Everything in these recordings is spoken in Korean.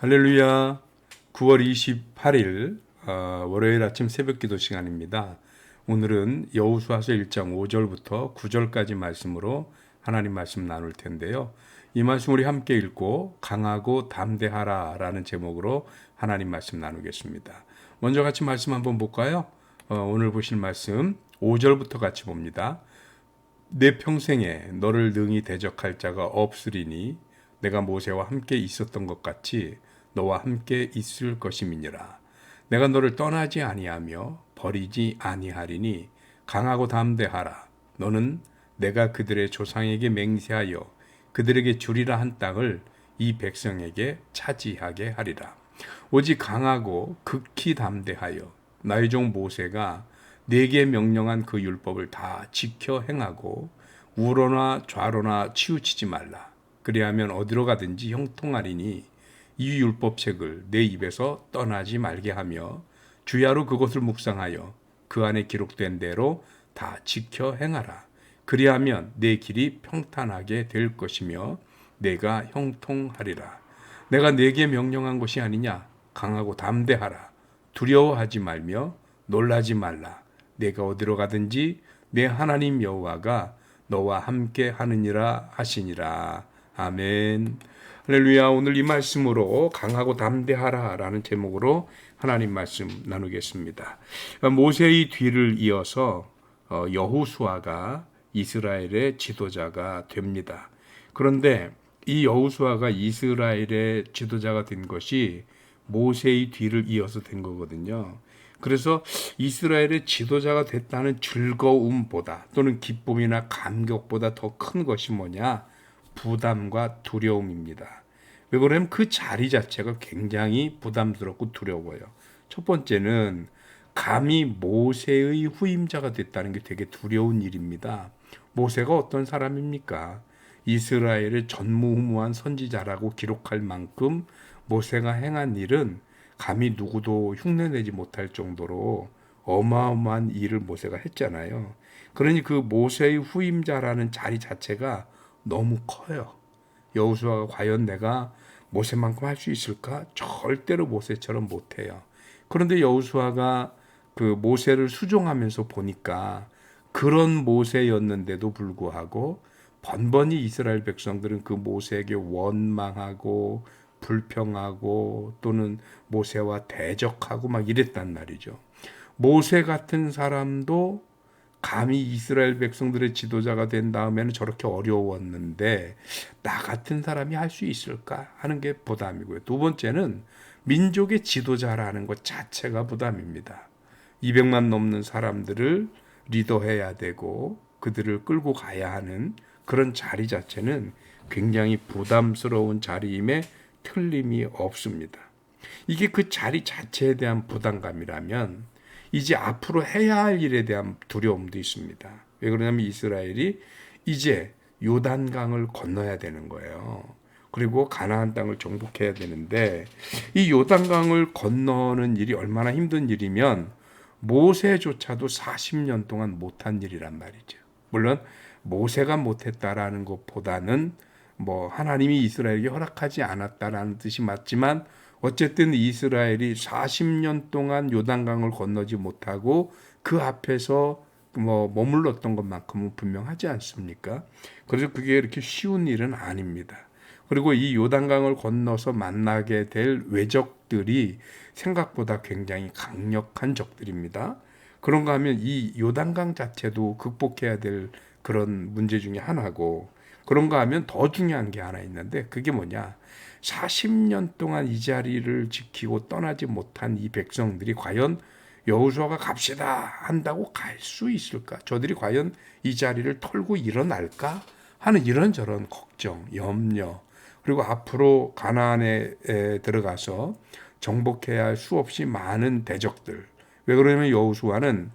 할렐루야. 9월 28일 월요일 아침 새벽 기도 시간입니다. 오늘은 여호수아서 1장 5절부터 9절까지 말씀으로 하나님 말씀 나눌 텐데요. 이 말씀 우리 함께 읽고 강하고 담대하라 라는 제목으로 하나님 말씀 나누겠습니다. 먼저 같이 말씀 한번 볼까요? 오늘 보실 말씀 5절부터 같이 봅니다. 내 평생에 너를 능히 대적할 자가 없으리니 내가 모세와 함께 있었던 것 같이 너와 함께 있을 것임이니라. 내가 너를 떠나지 아니하며 버리지 아니하리니 강하고 담대하라. 너는 내가 그들의 조상에게 맹세하여 그들에게 주리라 한 땅을 이 백성에게 차지하게 하리라. 오직 강하고 극히 담대하여 나의 종 모세가 네게 명령한 그 율법을 다 지켜 행하고 우로나 좌로나 치우치지 말라. 그리하면 어디로 가든지 형통하리니 이 율법책을 내 입에서 떠나지 말게 하며 주야로 그것을 묵상하여 그 안에 기록된 대로 다 지켜 행하라. 그리하면 내 길이 평탄하게 될 것이며 내가 형통하리라. 내가 네게 명령한 것이 아니냐. 강하고 담대하라. 두려워하지 말며 놀라지 말라. 내가 어디로 가든지 내 하나님 여호와가 너와 함께 하느니라 하시니라. 아멘. 할렐루야. 오늘 이 말씀으로 강하고 담대하라 라는 제목으로 하나님 말씀 나누겠습니다. 모세의 뒤를 이어서 여호수아가 이스라엘의 지도자가 됩니다. 그런데 이 여호수아가 이스라엘의 지도자가 된 것이 모세의 뒤를 이어서 된 거거든요. 그래서 이스라엘의 지도자가 됐다는 즐거움보다 또는 기쁨이나 감격보다 더 큰 것이 뭐냐? 부담과 두려움입니다. 왜 그러냐면 그 자리 자체가 굉장히 부담스럽고 두려워요. 첫 번째는 감히 모세의 후임자가 됐다는 게 되게 두려운 일입니다. 모세가 어떤 사람입니까? 이스라엘의 전무후무한 선지자라고 기록할 만큼 모세가 행한 일은 감히 누구도 흉내내지 못할 정도로 어마어마한 일을 모세가 했잖아요. 그러니 그 모세의 후임자라는 자리 자체가 너무 커요. 여호수아가 과연 내가 모세만큼 할 수 있을까? 절대로 모세처럼 못해요. 그런데 여호수아가 그 모세를 수종하면서 보니까 그런 모세였는데도 불구하고 번번이 이스라엘 백성들은 그 모세에게 원망하고 불평하고 또는 모세와 대적하고 막 이랬단 말이죠. 모세 같은 사람도 감히 이스라엘 백성들의 지도자가 된 다음에는 저렇게 어려웠는데 나 같은 사람이 할 수 있을까 하는 게 부담이고요. 두 번째는 민족의 지도자라는 것 자체가 부담입니다. 200만 넘는 사람들을 리더해야 되고 그들을 끌고 가야 하는 그런 자리 자체는 굉장히 부담스러운 자리임에 틀림이 없습니다. 이게 그 자리 자체에 대한 부담감이라면 이제 앞으로 해야 할 일에 대한 두려움도 있습니다. 왜 그러냐면 이스라엘이 이제 요단강을 건너야 되는 거예요. 그리고 가나안 땅을 정복해야 되는데 이 요단강을 건너는 일이 얼마나 힘든 일이면 모세조차도 40년 동안 못한 일이란 말이죠. 물론 모세가 못했다라는 것보다는 뭐 하나님이 이스라엘에게 허락하지 않았다라는 뜻이 맞지만 어쨌든 이스라엘이 40년 동안 요단강을 건너지 못하고 그 앞에서 뭐 머물렀던 것만큼은 분명하지 않습니까? 그래서 그게 이렇게 쉬운 일은 아닙니다. 그리고 이 요단강을 건너서 만나게 될 외적들이 생각보다 굉장히 강력한 적들입니다. 그런가 하면 이 요단강 자체도 극복해야 될 그런 문제 중에 하나고, 그런가 하면 더 중요한 게 하나 있는데 그게 뭐냐? 40년 동안 이 자리를 지키고 떠나지 못한 이 백성들이 과연 여호수아가 갑시다 한다고 갈 수 있을까? 저들이 과연 이 자리를 털고 일어날까? 하는 이런저런 걱정, 염려, 그리고 앞으로 가나안에 들어가서 정복해야 할 수없이 많은 대적들. 왜 그러냐면 여호수아는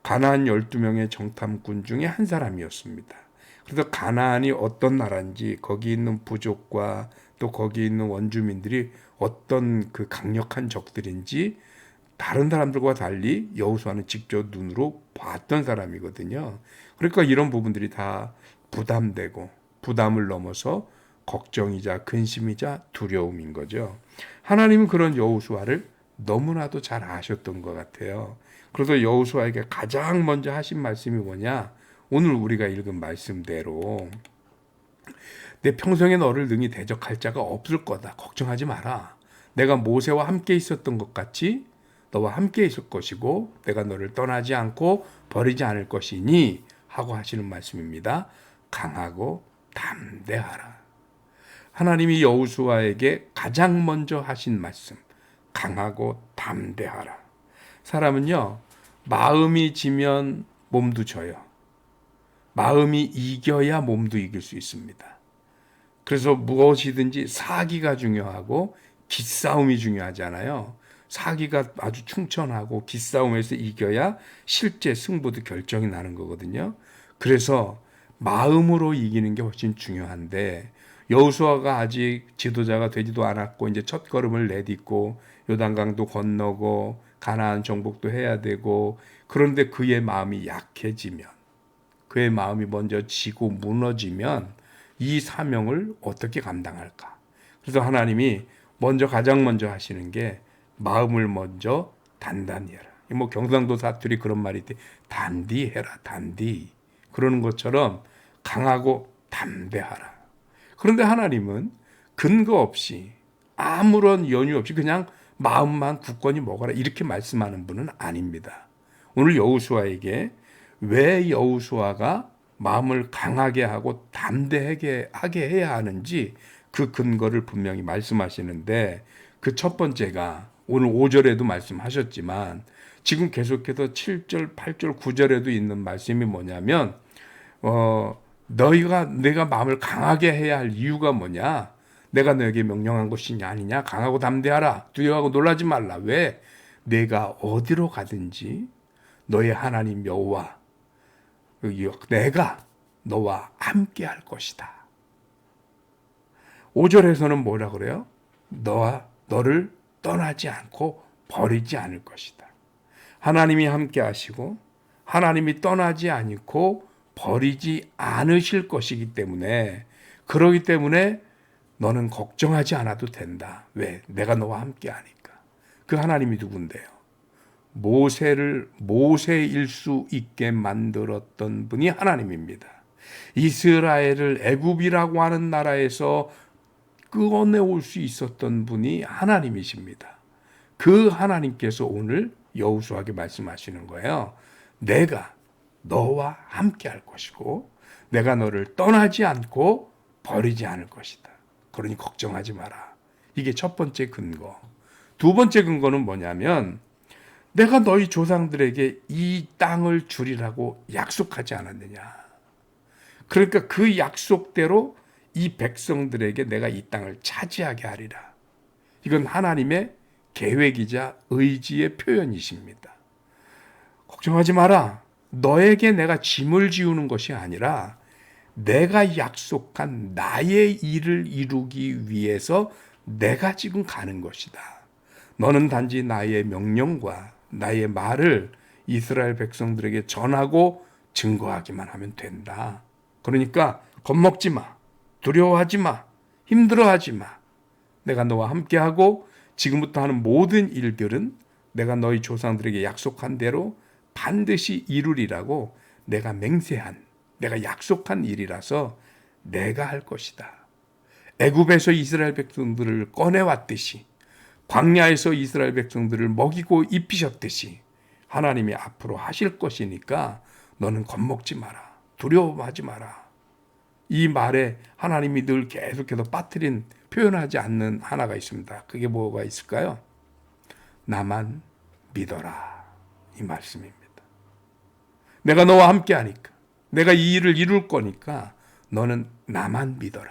가나안 12명의 정탐꾼 중에 한 사람이었습니다. 그래서 가나안이 어떤 나라인지 거기 있는 부족과 또 거기 있는 원주민들이 어떤 그 강력한 적들인지 다른 사람들과 달리 여호수아는 직접 눈으로 봤던 사람이거든요. 그러니까 이런 부분들이 다 부담되고 부담을 넘어서 걱정이자 근심이자 두려움인 거죠. 하나님은 그런 여호수아를 너무나도 잘 아셨던 것 같아요. 그래서 여호수아에게 가장 먼저 하신 말씀이 뭐냐? 오늘 우리가 읽은 말씀대로 내 평생에 너를 능히 대적할 자가 없을 거다. 걱정하지 마라. 내가 모세와 함께 있었던 것 같이 너와 함께 있을 것이고 내가 너를 떠나지 않고 버리지 않을 것이니 하고 하시는 말씀입니다. 강하고 담대하라. 하나님이 여호수아에게 가장 먼저 하신 말씀. 강하고 담대하라. 사람은요, 마음이 지면 몸도 져요. 마음이 이겨야 몸도 이길 수 있습니다. 그래서 무엇이든지 사기가 중요하고 기싸움이 중요하잖아요. 사기가 아주 충천하고 기싸움에서 이겨야 실제 승부도 결정이 나는 거거든요. 그래서 마음으로 이기는 게 훨씬 중요한데 여호수아가 아직 지도자가 되지도 않았고 이제 첫 걸음을 내딛고 요단강도 건너고 가나안 정복도 해야 되고 그런데 그의 마음이 약해지면 그의 마음이 먼저 지고 무너지면 이 사명을 어떻게 감당할까? 그래서 하나님이 가장 먼저 하시는 게 마음을 먼저 단단히 해라. 뭐 경상도 사투리 그런 말이 있대. 단디해라, 단디. 그러는 것처럼 강하고 담대하라. 그런데 하나님은 근거 없이 아무런 연유 없이 그냥 마음만 굳건히 먹어라 이렇게 말씀하는 분은 아닙니다. 오늘 여호수아에게 왜 여호수아가 마음을 강하게 하고 담대하게 하게 해야 하는지 그 근거를 분명히 말씀하시는데 그 첫 번째가 오늘 5절에도 말씀하셨지만 지금 계속해서 7절, 8절, 9절에도 있는 말씀이 뭐냐면 내가 마음을 강하게 해야 할 이유가 뭐냐? 내가 너에게 명령한 것이 아니냐? 강하고 담대하라. 두려워하고 놀라지 말라. 왜? 내가 어디로 가든지 너의 하나님 여호와 내가 너와 함께 할 것이다. 5절에서는 뭐라 그래요? 너를 떠나지 않고 버리지 않을 것이다. 하나님이 함께 하시고 하나님이 떠나지 않고 버리지 않으실 것이기 때문에 그러기 때문에 너는 걱정하지 않아도 된다. 왜? 내가 너와 함께 하니까. 그 하나님이 누군데요? 모세일 수 있게 만들었던 분이 하나님입니다. 이스라엘을 애굽이라고 하는 나라에서 끌어내올 수 있었던 분이 하나님이십니다. 그 하나님께서 오늘 여호수아에게 말씀하시는 거예요. 내가 너와 함께 할 것이고 내가 너를 떠나지 않고 버리지 않을 것이다. 그러니 걱정하지 마라. 이게 첫 번째 근거. 두 번째 근거는 뭐냐면 내가 너희 조상들에게 이 땅을 주리라고 약속하지 않았느냐. 그러니까 그 약속대로 이 백성들에게 내가 이 땅을 차지하게 하리라. 이건 하나님의 계획이자 의지의 표현이십니다. 걱정하지 마라. 너에게 내가 짐을 지우는 것이 아니라 내가 약속한 나의 일을 이루기 위해서 내가 지금 가는 것이다. 너는 단지 나의 명령과 나의 말을 이스라엘 백성들에게 전하고 증거하기만 하면 된다. 그러니까 겁먹지 마. 두려워하지 마. 힘들어하지 마. 내가 너와 함께하고 지금부터 하는 모든 일들은 내가 너희 조상들에게 약속한 대로 반드시 이루리라고 내가 맹세한, 내가 약속한 일이라서 내가 할 것이다. 애굽에서 이스라엘 백성들을 꺼내왔듯이 광야에서 이스라엘 백성들을 먹이고 입히셨듯이 하나님이 앞으로 하실 것이니까 너는 겁먹지 마라. 두려워하지 마라. 이 말에 하나님이 늘 계속해서 빠뜨린 표현하지 않는 하나가 있습니다. 그게 뭐가 있을까요? 나만 믿어라. 이 말씀입니다. 내가 너와 함께 하니까 내가 이 일을 이룰 거니까 너는 나만 믿어라.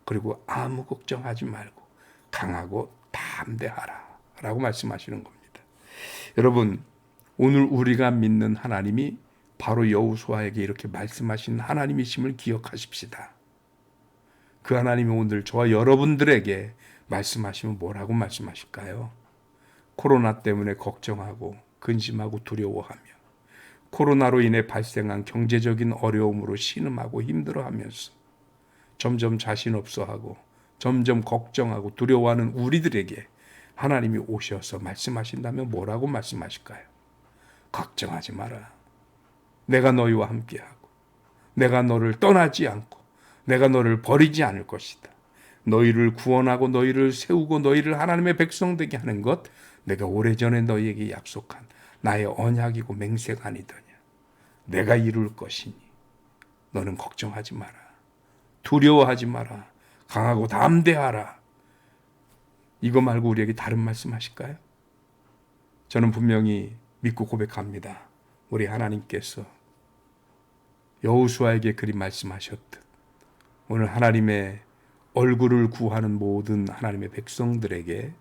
그리고 아무 걱정하지 말고 강하고 담대하라 라고 말씀하시는 겁니다. 여러분, 오늘 우리가 믿는 하나님이 바로 여호수아에게 이렇게 말씀하신 하나님이심을 기억하십시다. 그 하나님이 오늘 저와 여러분들에게 말씀하시면 뭐라고 말씀하실까요? 코로나 때문에 걱정하고 근심하고 두려워하며 코로나로 인해 발생한 경제적인 어려움으로 신음하고 힘들어하면서 점점 자신 없어하고 점점 걱정하고 두려워하는 우리들에게 하나님이 오셔서 말씀하신다면 뭐라고 말씀하실까요? 걱정하지 마라. 내가 너희와 함께하고 내가 너를 떠나지 않고 내가 너를 버리지 않을 것이다. 너희를 구원하고 너희를 세우고 너희를 하나님의 백성 되게 하는 것 내가 오래전에 너희에게 약속한 나의 언약이고 맹세가 아니더냐. 내가 이룰 것이니 너는 걱정하지 마라. 두려워하지 마라. 강하고 담대하라. 이거 말고 우리에게 다른 말씀 하실까요? 저는 분명히 믿고 고백합니다. 우리 하나님께서 여호수아에게 그리 말씀하셨듯 오늘 하나님의 얼굴을 구하는 모든 하나님의 백성들에게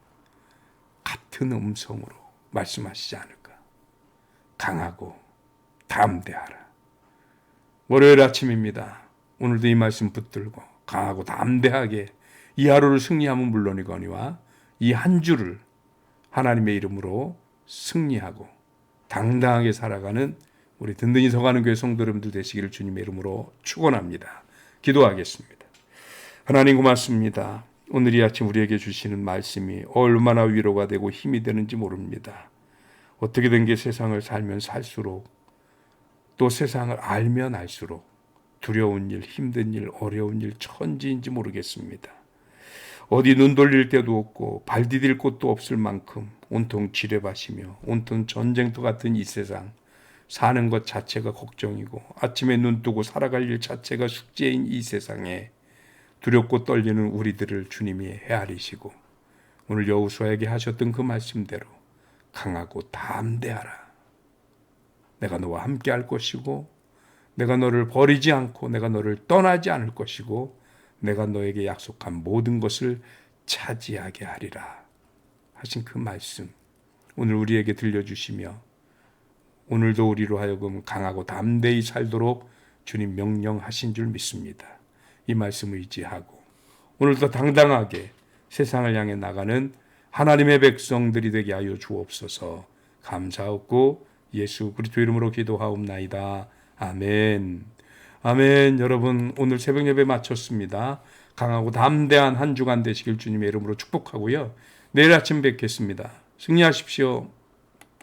같은 음성으로 말씀하시지 않을까. 강하고 담대하라. 월요일 아침입니다. 오늘도 이 말씀 붙들고 강하고 담대하게 이 하루를 승리하면 물론이거니와 이 한 주를 하나님의 이름으로 승리하고 당당하게 살아가는 우리 든든히 서가는 교회 성도 여러분들 되시기를 주님의 이름으로 축원합니다. 기도하겠습니다. 하나님 고맙습니다. 오늘 이 아침 우리에게 주시는 말씀이 얼마나 위로가 되고 힘이 되는지 모릅니다. 어떻게 된 게 세상을 살면 살수록 또 세상을 알면 알수록 두려운 일, 힘든 일, 어려운 일, 천지인지 모르겠습니다. 어디 눈 돌릴 데도 없고 발 디딜 곳도 없을 만큼 온통 지뢰밭이며 온통 전쟁터 같은 이 세상 사는 것 자체가 걱정이고 아침에 눈 뜨고 살아갈 일 자체가 숙제인 이 세상에 두렵고 떨리는 우리들을 주님이 헤아리시고 오늘 여호수아에게 하셨던 그 말씀대로 강하고 담대하라. 내가 너와 함께 할 것이고 내가 너를 버리지 않고 내가 너를 떠나지 않을 것이고 내가 너에게 약속한 모든 것을 차지하게 하리라 하신 그 말씀 오늘 우리에게 들려주시며 오늘도 우리로 하여금 강하고 담대히 살도록 주님 명령하신 줄 믿습니다. 이 말씀을 의지하고 오늘도 당당하게 세상을 향해 나가는 하나님의 백성들이 되게 하여 주옵소서. 감사하고 예수 그리스도 이름으로 기도하옵나이다. 아멘. 아멘. 여러분 오늘 새벽 예배 마쳤습니다. 강하고 담대한 한 주간 되시길 주님의 이름으로 축복하고요. 내일 아침 뵙겠습니다. 승리하십시오.